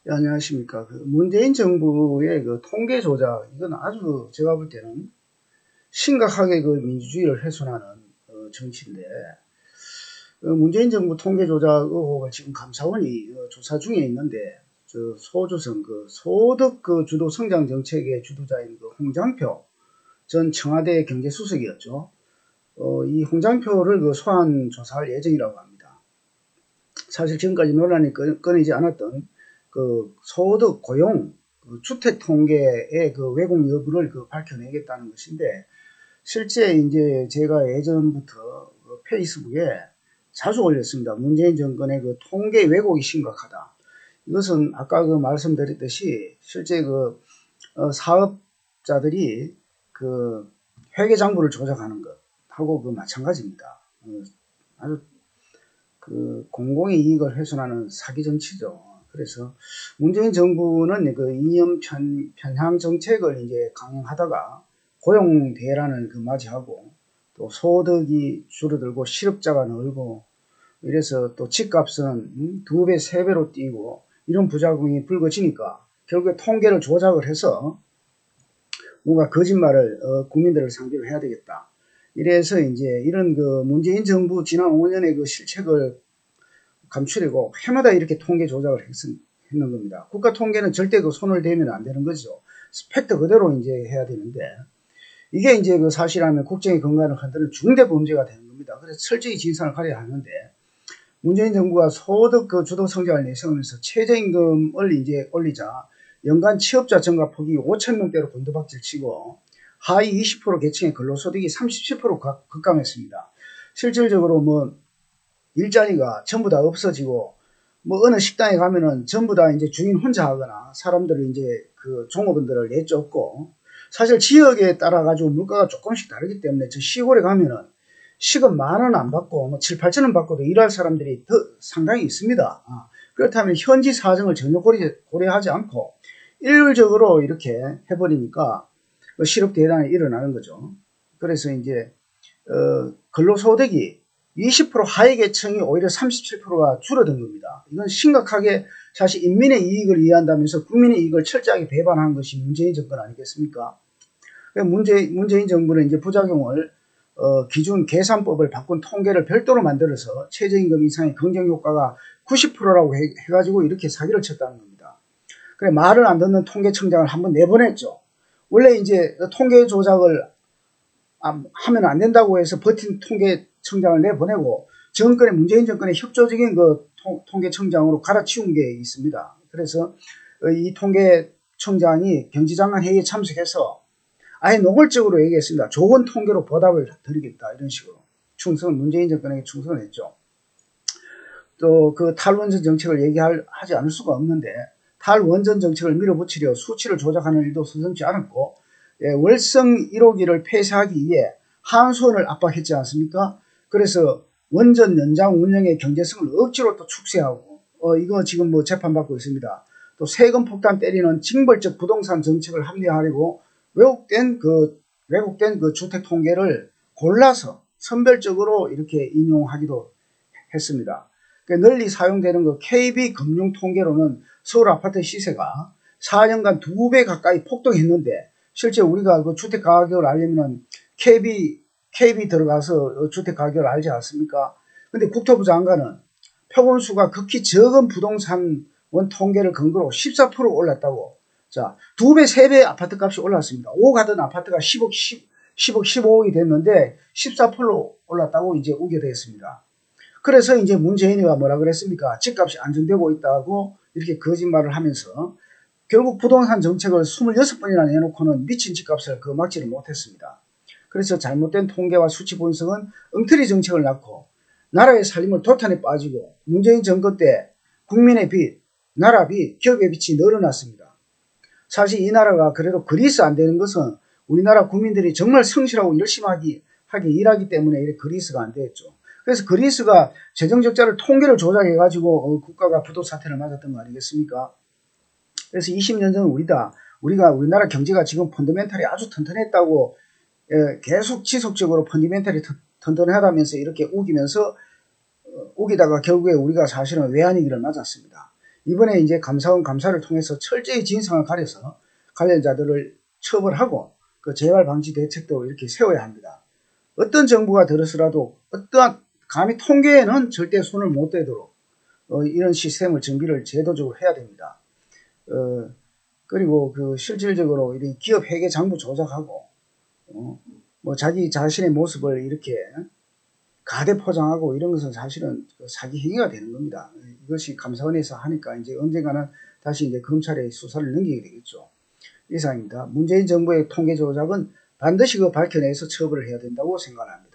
예, 안녕하십니까. 문재인 정부의 통계 조작, 이건 아주 제가 볼 때는 심각하게 민주주의를 훼손하는 정치인데, 문재인 정부 통계 조작 의혹을 지금 감사원이 조사 중에 있는데, 소주성 소득 주도 성장 정책의 주도자인 홍장표 전 청와대 경제수석이었죠. 이 홍장표를 소환 조사할 예정이라고 합니다. 사실 지금까지 논란이 끊이지 않았던 소득, 고용, 주택 통계의 왜곡 여부를 밝혀내겠다는 것인데, 실제 이제 제가 예전부터 페이스북에 자주 올렸습니다. 문재인 정권의 통계 왜곡이 심각하다. 이것은 아까 말씀드렸듯이 실제 사업자들이 회계장부를 조작하는 것하고 마찬가지입니다. 아주 공공의 이익을 훼손하는 사기 정치죠. 그래서 문재인 정부는 이념 편향 정책을 이제 강행하다가 고용 대란을 맞이하고 또 소득이 줄어들고 실업자가 늘고 이래서 또 집값은 2배, 3배로 뛰고 이런 부작용이 불거지니까 결국에 통계를 조작을 해서 뭔가 거짓말을 국민들을 상대로 해야 되겠다. 이래서 이제 이런 문재인 정부 지난 5년의 실책을 감추려고 해마다 이렇게 통계 조작을 했는 겁니다. 국가 통계는 절대 손을 대면 안 되는 거죠. 팩트 그대로 이제 해야 되는데 이게 이제 사실하면 국정의 건강을 흔드는 중대 범죄가 되는 겁니다. 그래서 철저히 진상을 가려야 하는데 문재인 정부가 소득 주도 성장을 내세우면서 최저임금을 이제 올리자 연간 취업자 증가 폭이 5천 명대로 곤두박질 치고 하위 20% 계층의 근로소득이 37% 급감했습니다. 실질적으로 일자리가 전부 다 없어지고 어느 식당에 가면은 전부 다 이제 주인 혼자 하거나 사람들을 이제 종업원들을 내쫓고 사실 지역에 따라 가지고 물가가 조금씩 다르기 때문에 저 시골에 가면은 시급 10,000원 안 받고 7, 8,000원 받고도 일할 사람들이 더 상당히 있습니다. 그렇다면 현지 사정을 전혀 고려하지 않고 일률적으로 이렇게 해버리니까 실업 대란이 일어나는 거죠. 그래서 이제 근로소득이 20% 하위 계층이 오히려 37%가 줄어든 겁니다. 이건 심각하게 사실 인민의 이익을 이해한다면서 국민의 이익을 철저하게 배반한 것이 문재인 정권 아니겠습니까? 문재인 정부는 이제 부작용을 기준 계산법을 바꾼 통계를 별도로 만들어서 최저임금 인상의 긍정 효과가 90%라고 해가지고 이렇게 사기를 쳤다는 겁니다. 그래 말을 안 듣는 통계청장을 한번 내보냈죠. 원래 이제 통계 조작을 하면 안 된다고 해서 버틴 통계청장을 내보내고 문재인 정권의 협조적인 통계청장으로 갈아치운 게 있습니다. 그래서 이 통계청장이 경제장관 회의에 참석해서 아예 노골적으로 얘기했습니다. 좋은 통계로 보답을 드리겠다 이런 식으로 문재인 정권에게 충성을 했죠. 또 탈원전 정책을 얘기하지 않을 수가 없는데 탈원전 정책을 밀어붙이려 수치를 조작하는 일도 서슴지 않았고 월성 1호기를 폐쇄하기 위해 한수원을 압박했지 않습니까? 그래서 원전 연장 운영의 경제성을 억지로 또 축소하고 이거 지금 재판받고 있습니다. 또 세금 폭탄 때리는 징벌적 부동산 정책을 합리화하려고 왜곡된 주택 통계를 골라서 선별적으로 이렇게 인용하기도 했습니다. 널리 사용되는 KB 금융 통계로는 서울 아파트 시세가 4년간 2배 가까이 폭등했는데 실제 우리가 주택 가격을 알려면 KB 들어가서 주택 가격을 알지 않습니까? 근데 국토부 장관은 표본수가 극히 적은 부동산 통계를 근거로 14% 올랐다고. 자, 2배, 3배 아파트 값이 올랐습니다. 5억 하던 아파트가 10억, 15억이 됐는데 14% 올랐다고 이제 우겨댔습니다. 그래서 이제 문재인이가 뭐라 그랬습니까? 집값이 안정되고 있다고 이렇게 거짓말을 하면서 결국 부동산 정책을 26번이나 내놓고는 미친 집값을 막지를 못했습니다. 그래서 잘못된 통계와 수치 분석은 엉터리 정책을 낳고 나라의 살림을 도탄에 빠지고 문재인 정권 때 국민의 빚, 나라 빚, 기업의 빚이 늘어났습니다. 사실 이 나라가 그래도 그리스 안 되는 것은 우리나라 국민들이 정말 성실하고 열심히 하게 일하기 때문에 이렇게 그리스가 안 됐죠. 그래서 그리스가 재정적자를 통계를 조작해가지고 국가가 부도 사태를 맞았던 거 아니겠습니까? 그래서 20년 전 우리나라 경제가 지금 펀더멘탈이 아주 튼튼했다고 계속 지속적으로 펀더멘탈이 튼튼하다면서 이렇게 우기다가 결국에 우리가 사실은 외환위기를 맞았습니다. 이번에 이제 감사원 감사를 통해서 철저히 진상을 가려서 관련자들을 처벌하고 그 재발 방지 대책도 이렇게 세워야 합니다. 어떤 정부가 들어서라도 어떠한 감히 통계에는 절대 손을 못 대도록 이런 시스템을 정비를 제도적으로 해야 됩니다. 그리고 그 실질적으로 이 기업 회계 장부 조작하고 뭐 자기 자신의 모습을 이렇게 가대 포장하고 이런 것은 사실은 사기 행위가 되는 겁니다. 이것이 감사원에서 하니까 이제 언젠가는 다시 이제 검찰에 수사를 넘기게 되겠죠. 이상입니다. 문재인 정부의 통계 조작은 반드시 밝혀내서 처벌을 해야 된다고 생각합니다.